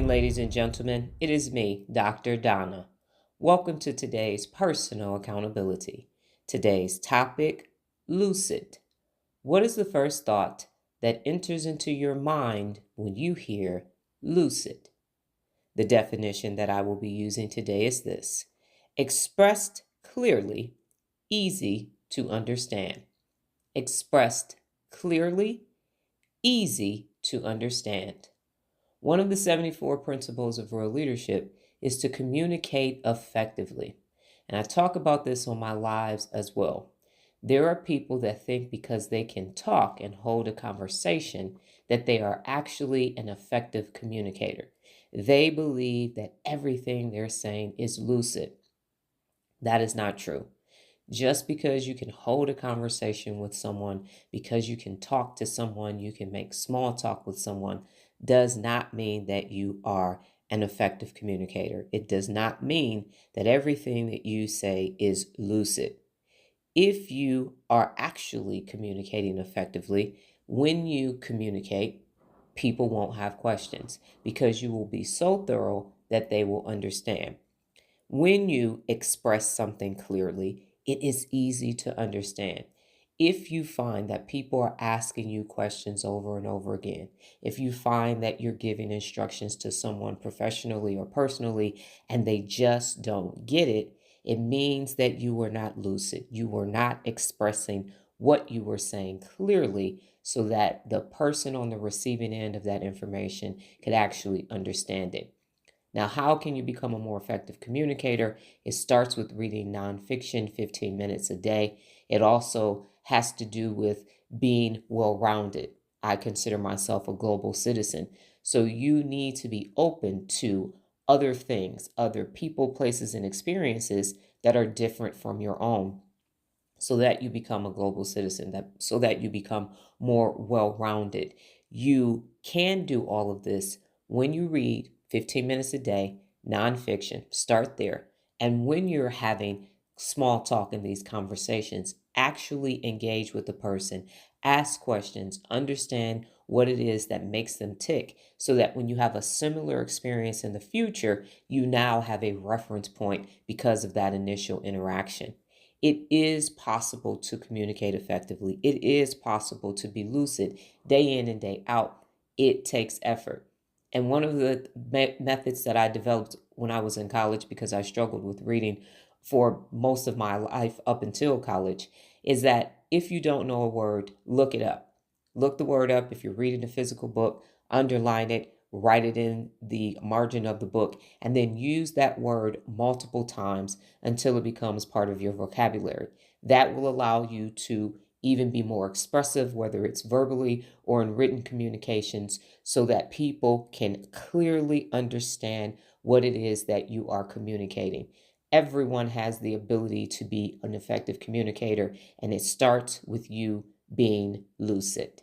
morning, ladies and gentlemen. It is me, Dr. Donna. Welcome to today's personal accountability. Today's topic, lucid. What is the first thought that enters into your mind when you hear lucid? The definition that I will be using today is this: expressed clearly, easy to understand. Expressed clearly, easy to understand. One of the 74 principles of real leadership is to communicate effectively. And I talk about this on my lives as well. There are people that think because they can talk and hold a conversation that they are actually an effective communicator. They believe that everything they're saying is lucid. That is not true. Just because you can hold a conversation with someone, because you can talk to someone, you can make small talk with someone, does not mean that you are an effective communicator. It does not mean that everything that you say is lucid. If you are actually communicating effectively, when you communicate, people won't have questions because you will be so thorough that they will understand. When you express something clearly, it is easy to understand. If you find that people are asking you questions over and over again, if you find that you're giving instructions to someone professionally or personally and they just don't get it, it means that you were not lucid. You were not expressing what you were saying clearly so that the person on the receiving end of that information could actually understand it. Now, how can you become a more effective communicator? It starts with reading nonfiction 15 minutes a day. It also has to do with being well-rounded. I consider myself a global citizen. So you need to be open to other things, other people, places, and experiences that are different from your own, so that you become a global citizen, so that you become more well-rounded. You can do all of this when you read 15 minutes a day, nonfiction. Start there. And when you're having small talk in these conversations, actually engage with the person, ask questions, understand what it is that makes them tick, so that when you have a similar experience in the future, you now have a reference point because of that initial interaction. It is possible to communicate effectively. It is possible to be lucid day in and day out. It takes effort. And one of the methods that I developed when I was in college, because I struggled with reading for most of my life up until college, is that if you don't know a word, look it up. Look the word up. If you're reading a physical book, underline it, write it in the margin of the book, and then use that word multiple times until it becomes part of your vocabulary. That will allow you to even be more expressive, whether it's verbally or in written communications, so that people can clearly understand what it is that you are communicating. Everyone has the ability to be an effective communicator, and it starts with you being lucid.